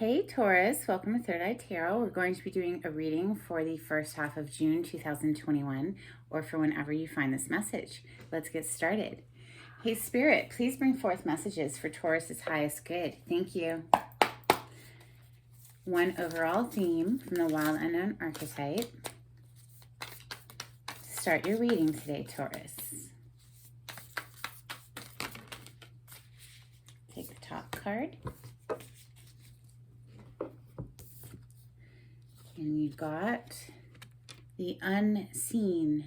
Hey Taurus, welcome to Third Eye Tarot. We're going to be doing a reading for the first half of June 2021, or for whenever you find this message. Let's get started. Hey Spirit, please bring forth messages for Taurus's highest good. Thank you. One overall theme from the Wild Unknown archetype. Start your reading today, Taurus. Take the top card. And you got the unseen.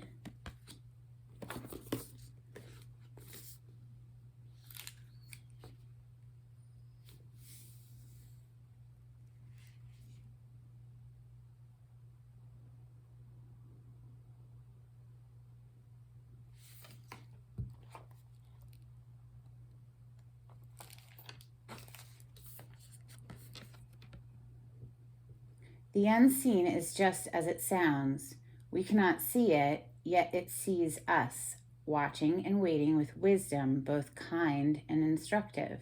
The unseen is just as it sounds. We cannot see it, yet it sees us, watching and waiting with wisdom, both kind and instructive.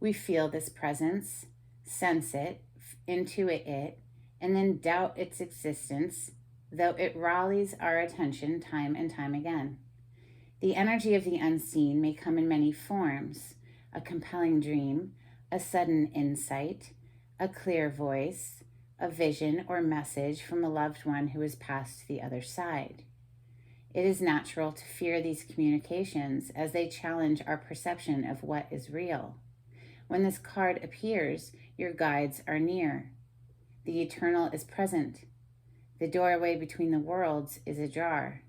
We feel this presence, sense it, intuit it, and then doubt its existence, though it rallies our attention time and time again. The energy of the unseen may come in many forms: a compelling dream, a sudden insight, a clear voice, a vision or message from a loved one who has passed to the other side. It is natural to fear these communications as they challenge our perception of what is real. When this card appears, your guides are near. The eternal is present. The doorway between the worlds is ajar.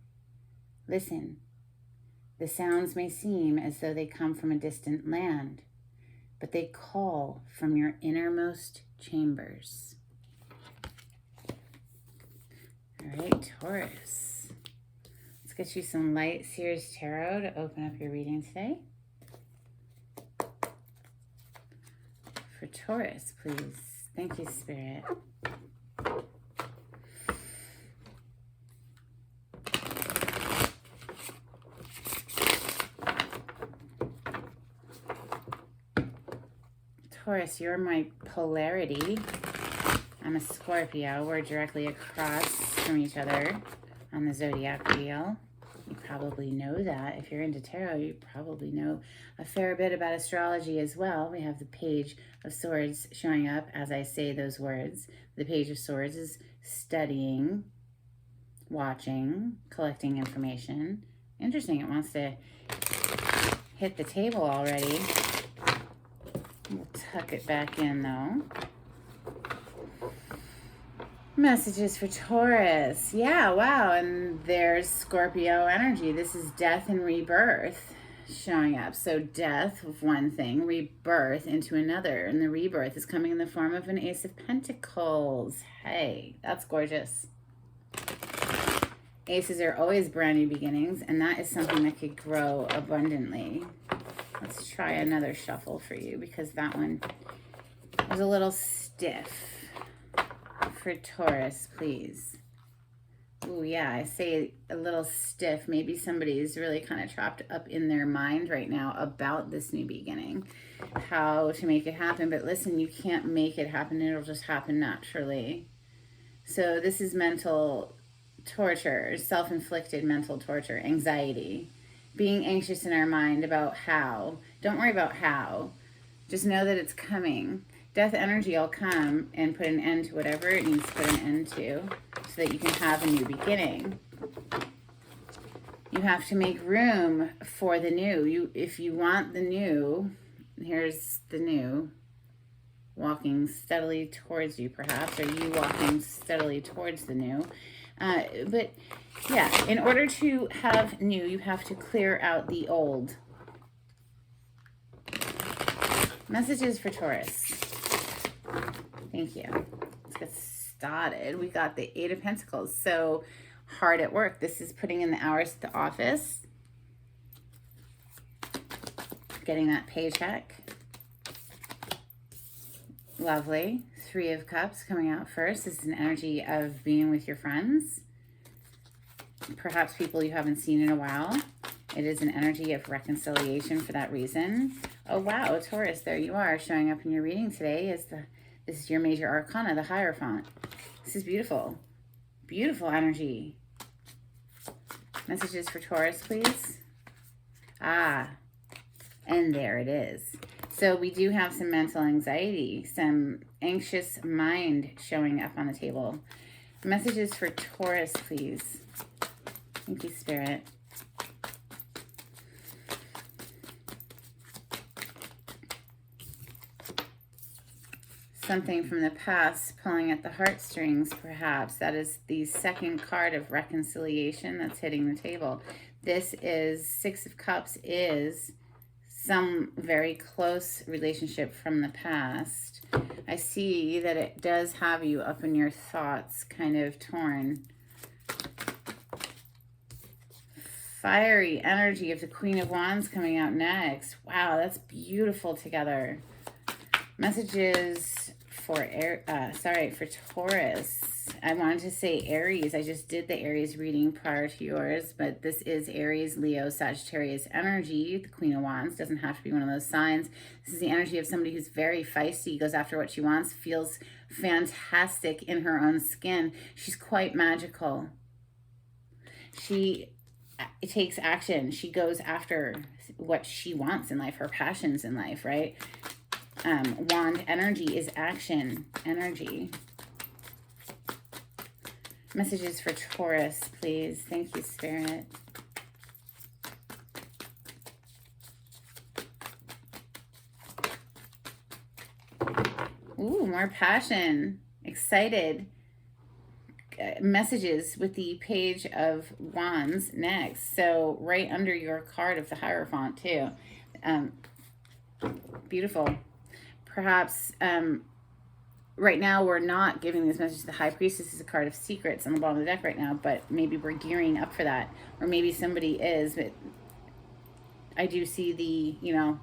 Listen. The sounds may seem as though they come from a distant land, but they call from your innermost chambers. All right, Taurus. Let's get you some light Seers Tarot to open up your reading today. For Taurus, please. Thank you, Spirit. Taurus, you're my polarity. I'm a Scorpio. We're directly across from each other on the zodiac wheel. You probably know that. If you're into tarot, you probably know a fair bit about astrology as well. We have the Page of Swords showing up as I say those words. The Page of Swords is studying, watching, collecting information. Interesting, it wants to hit the table already. We'll tuck it back in though. Messages for Taurus. Yeah, wow. And there's Scorpio energy. This is death and rebirth showing up. So death of one thing, rebirth into another. And the rebirth is coming in the form of an Ace of Pentacles. Hey, that's gorgeous. Aces are always brand new beginnings, and that is something that could grow abundantly. Let's try another shuffle for you because that one was a little stiff. For Taurus, please. Oh yeah, I say a little stiff. Maybe somebody is really kind of trapped up in their mind right now about this new beginning, how to make it happen. But listen, you can't make it happen. It'll just happen naturally. So this is mental torture, self-inflicted mental torture, anxiety, being anxious in our mind about how. Don't worry about how. Just know that it's coming. Death energy will come and put an end to whatever it needs to put an end to so that you can have a new beginning. You have to make room for the new. If you want the new, here's the new, walking steadily towards you perhaps, or you walking steadily towards the new. But yeah, in order to have new, you have to clear out the old. Messages for Taurus. Thank you. Let's get started. We got the Eight of Pentacles. So hard at work. This is putting in the hours at the office. Getting that paycheck. Lovely. Three of Cups coming out first. This is an energy of being with your friends. Perhaps people you haven't seen in a while. It is an energy of reconciliation for that reason. Oh, wow, Taurus, there you are showing up in your reading today as This is your major arcana, the Hierophant. This is beautiful. Beautiful energy. Messages for Taurus, please. Ah, and there it is. So we do have some mental anxiety, some anxious mind showing up on the table. Messages for Taurus, please. Thank you, Spirit. Something from the past pulling at the heartstrings, perhaps. That is the second card of reconciliation that's hitting the table. This is Six of Cups, is some very close relationship from the past. I see that it does have you up in your thoughts, kind of torn. Fiery energy of the Queen of Wands coming out next. Wow, that's beautiful together. Messages for for Taurus. I wanted to say Aries. I just did the Aries reading prior to yours, but this is Aries, Leo, Sagittarius energy. The Queen of Wands doesn't have to be one of those signs. This is the energy of somebody who's very feisty, goes after what she wants, feels fantastic in her own skin. She's quite magical. She takes action. She goes after what she wants in life, her passions in life, right? Wand energy is action energy. Messages for Taurus, please. Thank you, Spirit. Ooh, more passion. Excited. Messages with the Page of Wands next. So right under your card of the Hierophant too. Beautiful. Perhaps right now we're not giving this message to the High Priestess. This is a card of secrets on the bottom of the deck right now, but maybe we're gearing up for that. Or maybe somebody is, but I do see the, you know,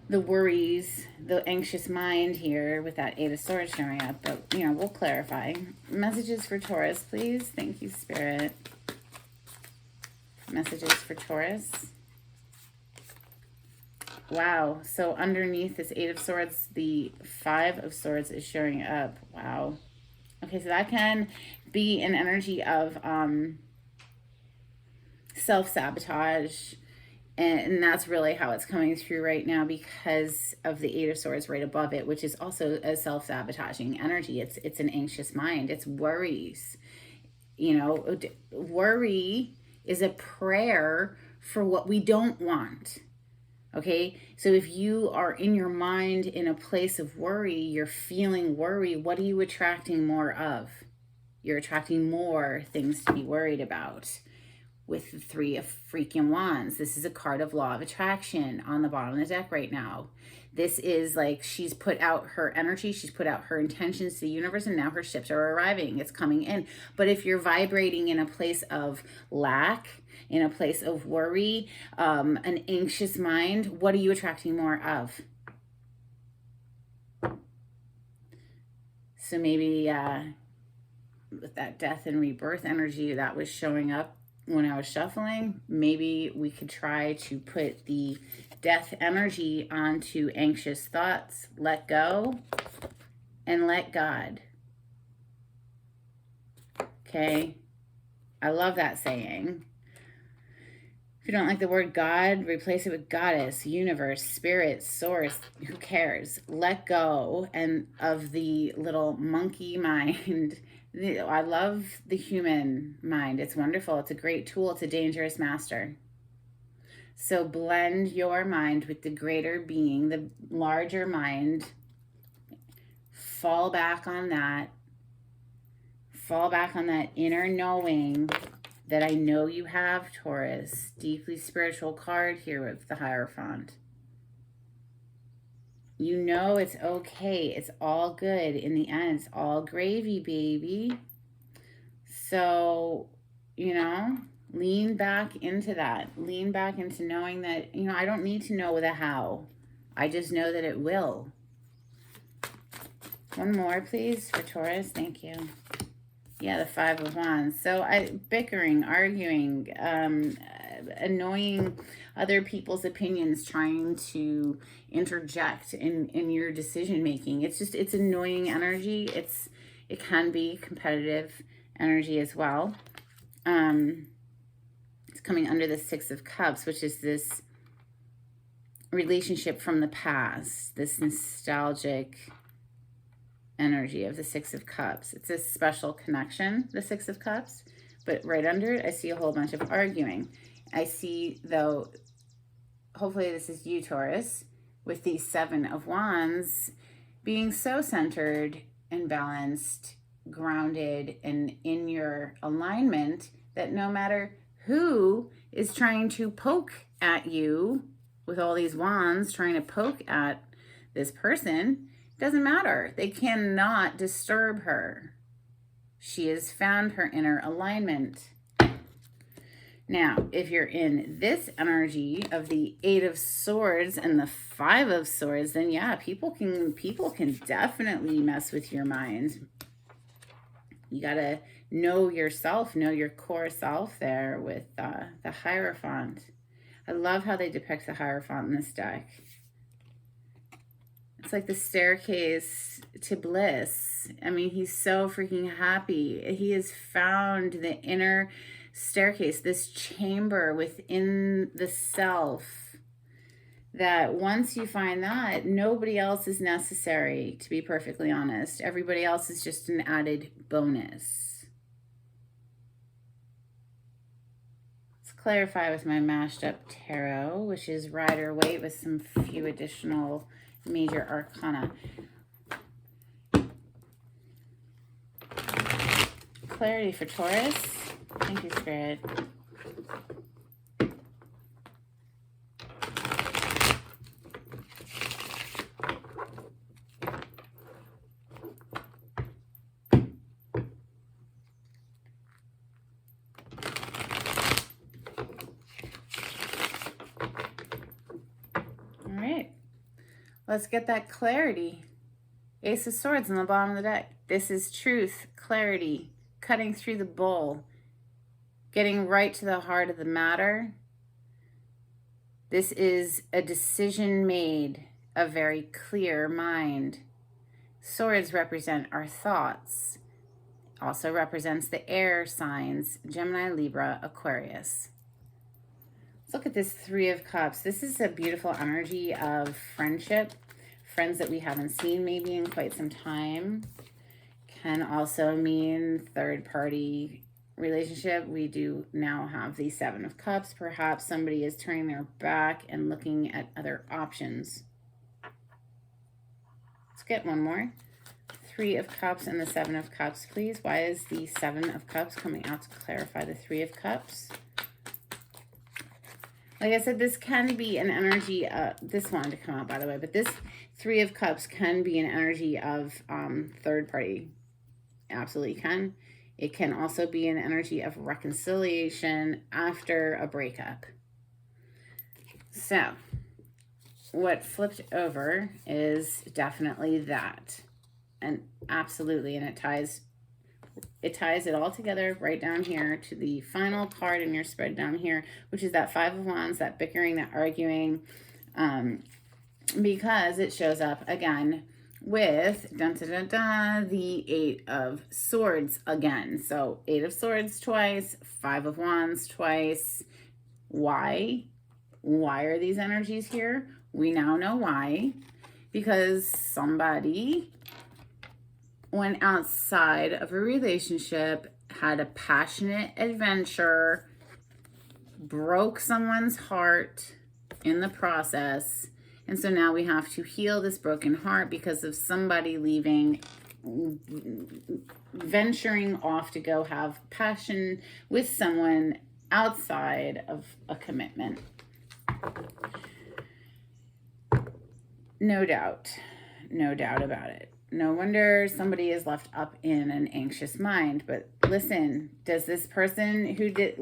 the worries, the anxious mind here with that Eight of Swords showing up, but, you know, we'll clarify. Messages for Taurus, please. Thank you, Spirit. Messages for Taurus. Wow. So underneath this Eight of Swords, the Five of Swords is showing up. Wow. Okay, so that can be an energy of self-sabotage. And that's really how it's coming through right now because of the Eight of Swords right above it, which is also a self-sabotaging energy. It's an anxious mind. It's worries. You know, worry is a prayer for what we don't want. Okay, so if you are in your mind in a place of worry, you're feeling worry, what are you attracting more of? You're attracting more things to be worried about. With the Three of freaking Wands, this is a card of law of attraction on the bottom of the deck right now. This is like she's put out her energy, she's put out her intentions to the universe, and now her ships are arriving. It's coming in. But if you're vibrating in a place of lack, in a place of worry, an anxious mind, what are you attracting more of? So maybe with that death and rebirth energy that was showing up when I was shuffling, maybe we could try to put the death energy onto anxious thoughts, let go, and let God. Okay? I love that saying. If you don't like the word God, replace it with goddess, universe, spirit, source. Who cares? Let go and of the little monkey mind. I love the human mind. It's wonderful. It's a great tool. It's a dangerous master. So blend your mind with the greater being, the larger mind. Fall back on that. Fall back on that inner knowing that I know you have, Taurus. Deeply spiritual card here with the Hierophant. You know it's okay. It's all good in the end. It's all gravy, baby. So, you know, lean back into that. Lean back into knowing that, you know, I don't need to know the how. I just know that it will. One more, please, for Taurus. Thank you. Yeah, the Five of Wands. So bickering, arguing, annoying other people's opinions, trying to interject in your decision making. It's just, it's annoying energy. It can be competitive energy as well. It's coming under the Six of Cups, which is this relationship from the past, this nostalgic energy of the Six of Cups. It's a special connection, the Six of Cups, but right under it, I see a whole bunch of arguing. I see, though, hopefully this is you, Taurus, with the Seven of Wands being so centered and balanced, grounded, and in your alignment that no matter who is trying to poke at you with all these wands, trying to poke at this person, doesn't matter. They cannot disturb her. She has found her inner alignment. Now, if you're in this energy of the Eight of Swords and the Five of Swords, then yeah, people can definitely mess with your mind. You gotta know yourself, know your core self there with the Hierophant. I love how they depict the Hierophant in this deck. It's like the staircase to bliss. I mean, he's so freaking happy. He has found the inner staircase, this chamber within the self, that once you find that, nobody else is necessary, to be perfectly honest. Everybody else is just an added bonus. Let's clarify with my mashed up tarot, which is Rider-Waite with some few additional major arcana. Clarity for Taurus. Thank you, Spirit. All right. Let's get that clarity. Ace of Swords on the bottom of the deck. This is truth, clarity, cutting through the bull, getting right to the heart of the matter. This is a decision made, a very clear mind. Swords represent our thoughts. Also represents the air signs, Gemini, Libra, Aquarius. Let's look at this Three of Cups. This is a beautiful energy of friendship. Friends that we haven't seen maybe in quite some time. Can also mean third-party relationship. We do now have the Seven of Cups. Perhaps somebody is turning their back and looking at other options. Let's get one more. Three of Cups and the Seven of Cups, please. Why is the Seven of Cups coming out to clarify the Three of Cups? Like I said, this can be an energy, this wanted to come out, by the way, but this Three of Cups can be an energy of third party. Absolutely can. It can also be an energy of reconciliation after a breakup. So, what flipped over is definitely that. And absolutely, and it ties it all together right down here to the final card in your spread down here, which is that Five of Wands, that bickering, that arguing, because it shows up again with the Eight of Swords again. So Eight of Swords twice, Five of Wands twice. Why? Why are these energies here? We now know why. Because somebody went outside of a relationship, had a passionate adventure, broke someone's heart in the process, and so now we have to heal this broken heart because of somebody leaving, venturing off to go have passion with someone outside of a commitment. No doubt about it. No wonder somebody is left up in an anxious mind. But listen, does this person who did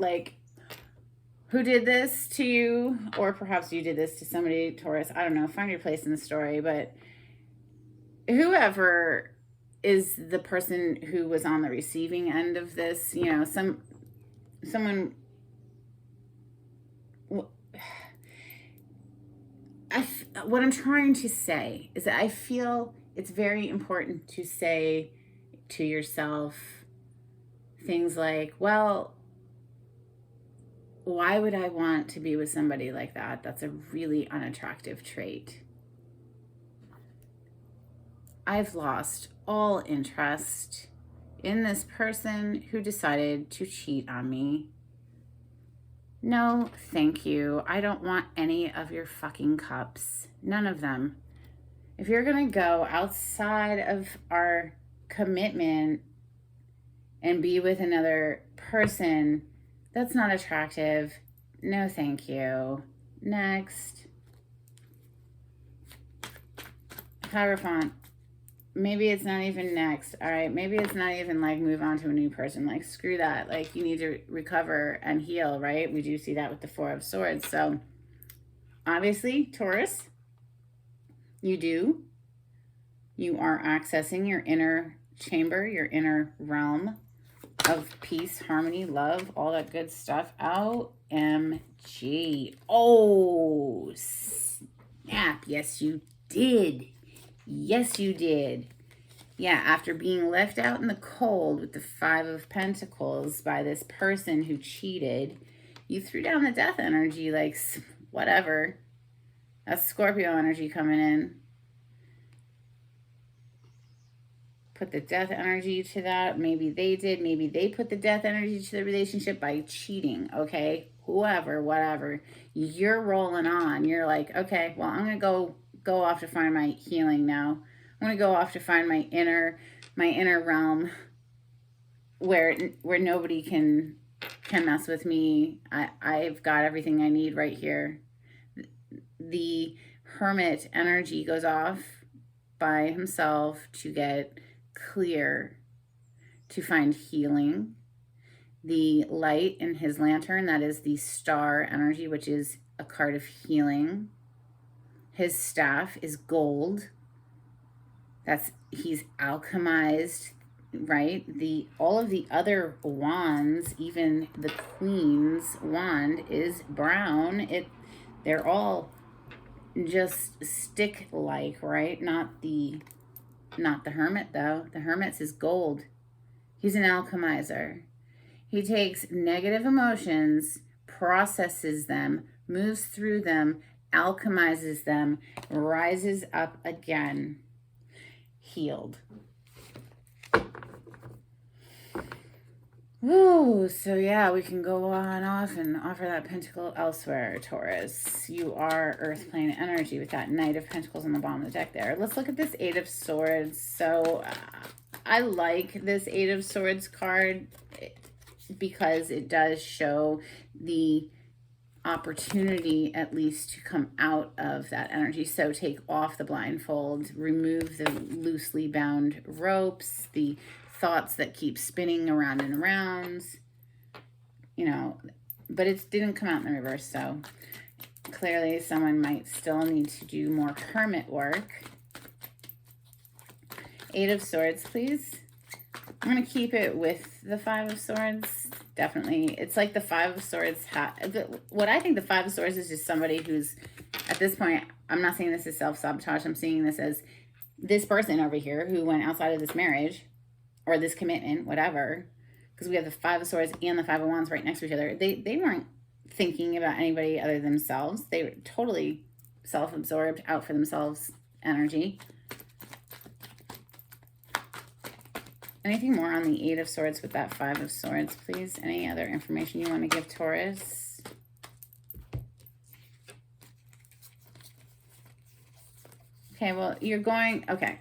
this to you, or perhaps you did this to somebody, Taurus, I don't know, find your place in the story, but whoever is the person who was on the receiving end of this, you know, someone what I'm trying to say is that I feel it's very important to say to yourself things like, well, why would I want to be with somebody like that? That's a really unattractive trait. I've lost all interest in this person who decided to cheat on me. No, thank you. I don't want any of your fucking cups. None of them. If you're going to go outside of our commitment and be with another person, that's not attractive. No, thank you. Next. Hierophant. Maybe it's not even next. All right. Maybe it's not even like move on to a new person. Like, screw that. Like, you need to recover and heal, right? We do see that with the Four of Swords. So, obviously, Taurus, you are accessing your inner chamber, your inner realm of peace, harmony, love, all that good stuff. OMG. Oh, snap. Yes, you did. Yes, you did. Yeah, after being left out in the cold with the Five of Pentacles by this person who cheated, you threw down the death energy, like, whatever. That's Scorpio energy coming in. Put the death energy to that. Maybe they did. Maybe they put the death energy to the relationship by cheating, okay? Whoever, whatever. You're rolling on. You're like, okay, well, I'm going to go off to find my healing now. I'm going to go off to find my inner realm where nobody can mess with me. I've got everything I need right here. The Hermit energy goes off by himself to get clear, to find healing. The light in his lantern, that is the Star energy, which is a card of healing. His staff is gold. He's alchemized, right? All of the other wands, even the Queen's wand is brown. They're all just stick-like, right? Not the Hermit, though. The Hermit's is gold. He's an alchemizer. He takes negative emotions, processes them, moves through them, alchemizes them, rises up again, healed. Ooh, so yeah, we can go on off and offer that pentacle elsewhere, Taurus. You are earth plane energy with that Knight of Pentacles on the bottom of the deck there. Let's look at this Eight of Swords. So I like this Eight of Swords card because it does show the opportunity at least to come out of that energy. So take off the blindfold, remove the loosely bound ropes, the thoughts that keep spinning around and around, you know, but it didn't come out in the reverse. So clearly someone might still need to do more hermit work. Eight of Swords, please. I'm going to keep it with the Five of Swords. Definitely. It's like the Five of Swords. What I think the Five of Swords is just somebody who's, at this point, I'm not saying this is self-sabotage. I'm seeing this as this person over here who went outside of this marriage or this commitment, whatever, because we have the Five of Swords and the Five of Wands right next to each other. They weren't thinking about anybody other than themselves. They were totally self-absorbed, out for themselves energy. Anything more on the Eight of Swords with that Five of Swords, please? Any other information you want to give Taurus? Okay, well, you're going, okay.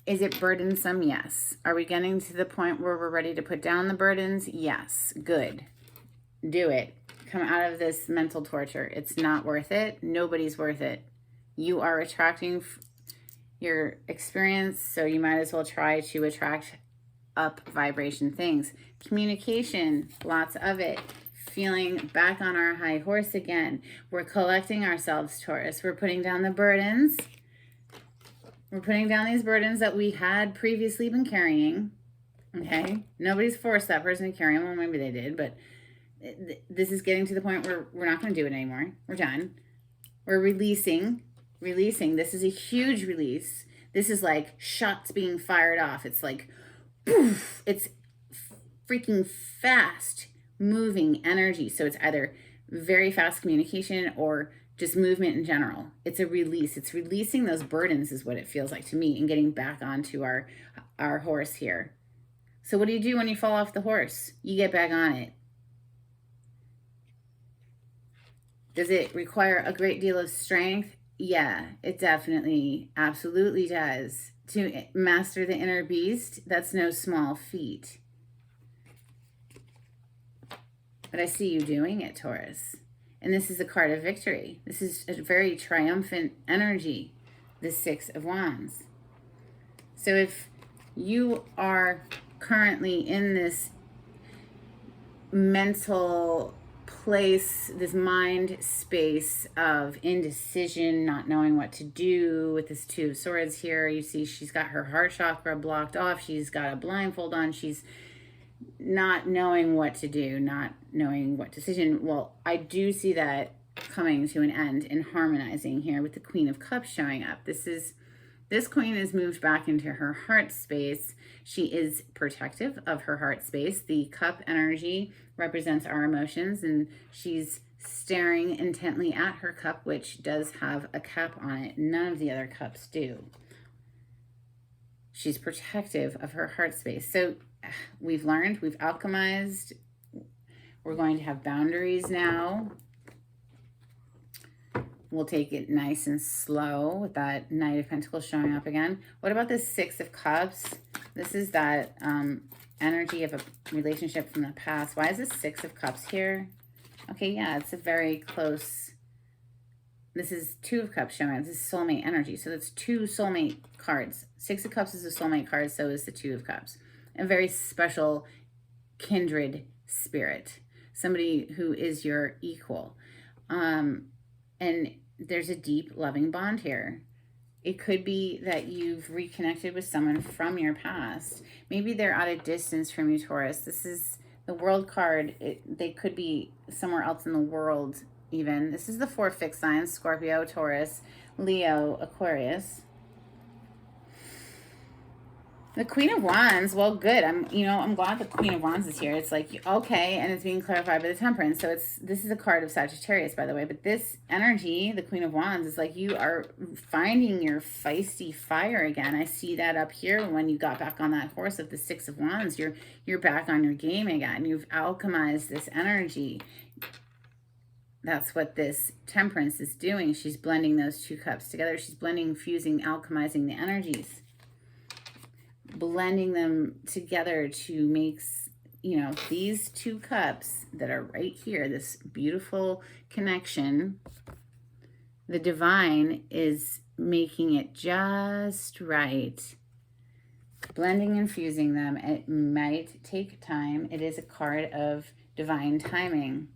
Is it burdensome? Yes. Are we getting to the point where we're ready to put down the burdens? Yes. Good. Do it. Come out of this mental torture. It's not worth it. Nobody's worth it. You are attracting your experience, so you might as well try to attract up vibration things. Communication, lots of it. Feeling back on our high horse again. We're collecting ourselves, Taurus. We're putting down the burdens. We're putting down these burdens that we had previously been carrying. Okay? Nobody's forced that person to carry them. Well, maybe they did, but this is getting to the point where we're not going to do it anymore. We're done. We're releasing. This is a huge release. This is like shots being fired off. It's like, poof, it's freaking fast moving energy. So it's either very fast communication or just movement in general. It's a release. It's releasing those burdens is what it feels like to me, and getting back onto our horse here. So what do you do when you fall off the horse? You get back on it. Does it require a great deal of strength? Yeah, it definitely, absolutely does. To master the inner beast, that's no small feat. But I see you doing it, Taurus. And this is a card of victory. This is a very triumphant energy, the Six of Wands. So if you are currently in this mental place, this mind space of indecision, not knowing what to do with this Two of Swords here, you see she's got her heart chakra blocked off, she's got a blindfold on, she's not knowing what to do, not knowing what decision. Well, I do see that coming to an end and harmonizing here with the Queen of Cups showing up. This queen is moved back into her heart space. She is protective of her heart space. The cup energy represents our emotions, and she's staring intently at her cup, which does have a cap on it. None of the other cups do. She's protective of her heart space. So we've learned, we've alchemized. We're going to have boundaries now. We'll take it nice and slow with that Knight of Pentacles showing up again. What about this Six of Cups? This is that energy of a relationship from the past. Why is this Six of Cups here? Okay, yeah, it's a very close. This is Two of Cups showing up. This is soulmate energy. So that's two soulmate cards. Six of Cups is a soulmate card. So is the Two of Cups. A very special kindred spirit. Somebody who is your equal. And there's a deep loving bond here. It could be that you've reconnected with someone from your past. Maybe they're at a distance from you, Taurus. This is the World card. They could be somewhere else in the world even. This is the four fixed signs: Scorpio, Taurus, Leo, Aquarius. The Queen of Wands, well, good. I'm glad the Queen of Wands is here. It's like, okay, and it's being clarified by the Temperance. So this is a card of Sagittarius, by the way. But this energy, the Queen of Wands, is like you are finding your feisty fire again. I see that up here when you got back on that horse of the Six of Wands. You're back on your game again. You've alchemized this energy. That's what this Temperance is doing. She's blending those two cups together. She's blending, fusing, alchemizing the energies. Blending them together to make, these two cups that are right here, this beautiful connection. The divine is making it just right. Blending and fusing them. It might take time. It is a card of divine timing.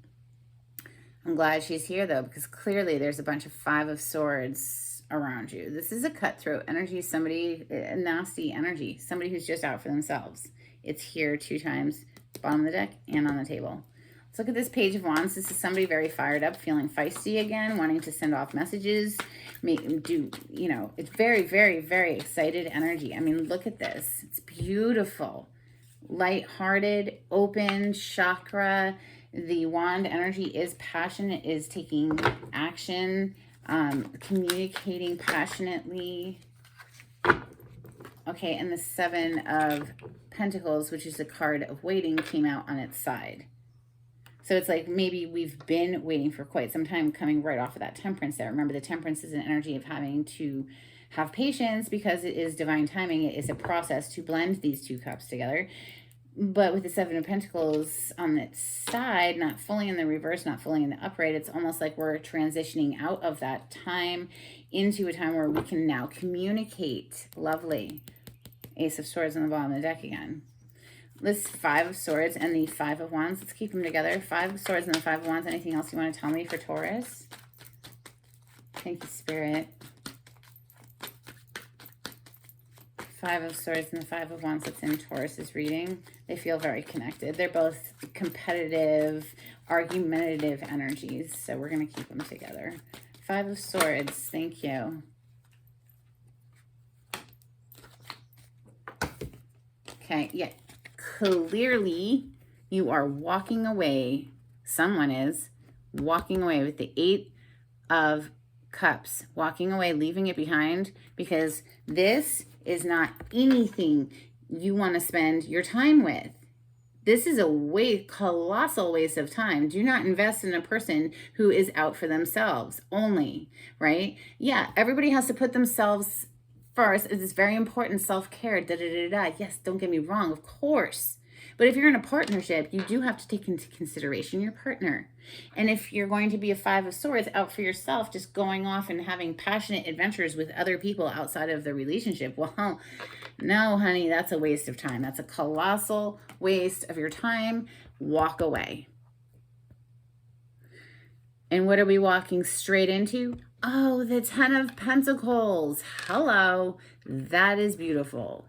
I'm glad she's here, though, because clearly there's a bunch of Five of Swords around you. This is a cutthroat energy, a nasty energy, somebody who's just out for themselves. It's here two times, bottom of the deck and on the table. Let's look at this Page of Wands. This is somebody very fired up, feeling feisty again, wanting to send off messages, it's very, very, very excited energy. I mean, look at this. It's beautiful. Light-hearted, open, chakra. The wand energy is passion. It is taking action. Communicating passionately. Okay, and the Seven of Pentacles, which is a card of waiting, came out on its side. So it's like maybe we've been waiting for quite some time, coming right off of that Temperance there. Remember, the Temperance is an energy of having to have patience because it is divine timing. It is a process to blend these two cups together. But with the Seven of Pentacles on its side, not fully in the reverse, not fully in the upright, it's almost like we're transitioning out of that time into a time where we can now communicate. Lovely. Ace of Swords on the bottom of the deck again. This Five of Swords and the Five of Wands, let's keep them together. Five of Swords and the Five of Wands. Anything else you want to tell me for Taurus? Thank you, Spirit. Five of Swords and the Five of Wands that's in Taurus's reading. They feel very connected. They're both competitive, argumentative energies. So we're going to keep them together. 5 of Swords. Thank you. Okay. Yeah. Clearly, you are walking away. Someone is walking away with the 8 of Cups. Walking away, leaving it behind, because this is not anything you want to spend your time with. This is a colossal waste of time. Do not invest in a person who is out for themselves only, right? Yeah, everybody has to put themselves first. It's very important, self-care, da-da-da-da. Yes, don't get me wrong, of course. But if you're in a partnership, you do have to take into consideration your partner. And if you're going to be a 5 of Swords out for yourself, just going off and having passionate adventures with other people outside of the relationship, well, no, honey, that's a waste of time. That's a colossal waste of your time. Walk away. And what are we walking straight into? Oh, the 10 of Pentacles. Hello. That is beautiful.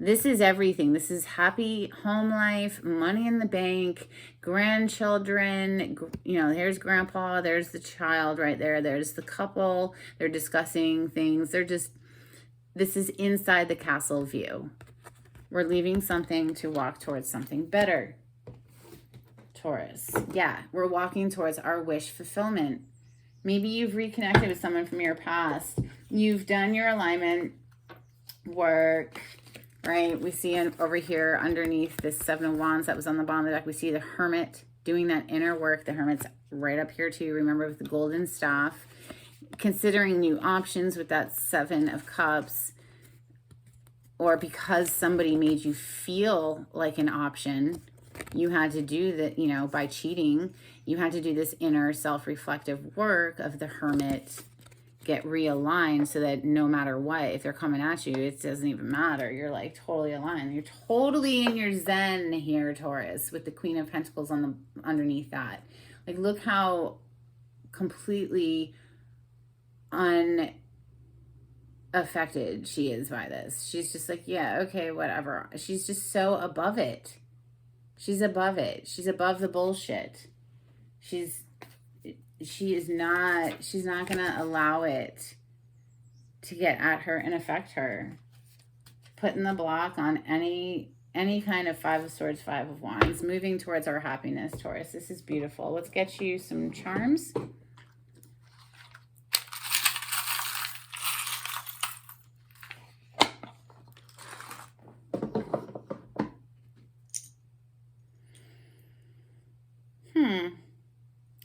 This is everything. This is happy home life, money in the bank, grandchildren. You know, here's grandpa, there's the child right there. There's the couple. They're discussing things. This is inside the castle view. We're leaving something to walk towards something better. Taurus. Yeah, we're walking towards our wish fulfillment. Maybe you've reconnected with someone from your past. You've done your alignment work. Right, we see over here underneath this 7 of Wands that was on the bottom of the deck, we see the Hermit doing that inner work. The Hermit's right up here too, remember, with the golden staff. Considering new options with that 7 of Cups, or because somebody made you feel like an option, you had to do that, you know, by cheating, you had to do this inner self-reflective work of the Hermit, get realigned so that no matter what, if they're coming at you, it doesn't even matter. You're like totally aligned. You're totally in your zen here, Taurus, with the Queen of Pentacles on the underneath that. Like, look how completely unaffected she is by this. She's just like, yeah, okay, whatever. She's just so above it. She's above it. She's above the bullshit. She's not going to allow it to get at her and affect her. Putting the block on any kind of 5 of Swords, 5 of Wands, moving towards our happiness, Taurus. This is beautiful. Let's get you some charms.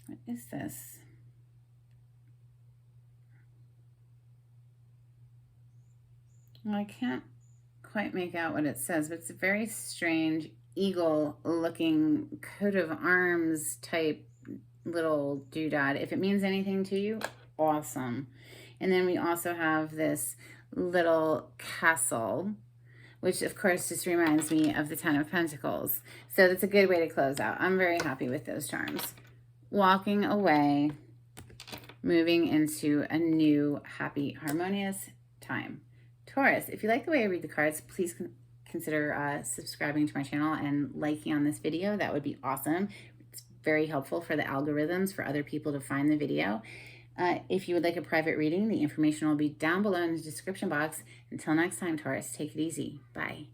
What is this? Well, I can't quite make out what it says, but it's a very strange eagle-looking coat of arms type little doodad. If it means anything to you, awesome. And then we also have this little castle, which of course just reminds me of the 10 of Pentacles. So that's a good way to close out. I'm very happy with those charms. Walking away, moving into a new, happy, harmonious time. Taurus, if you like the way I read the cards, please consider subscribing to my channel and liking on this video. That would be awesome. It's very helpful for the algorithms, for other people to find the video. If you would like a private reading, the information will be down below in the description box. Until next time, Taurus, take it easy. Bye.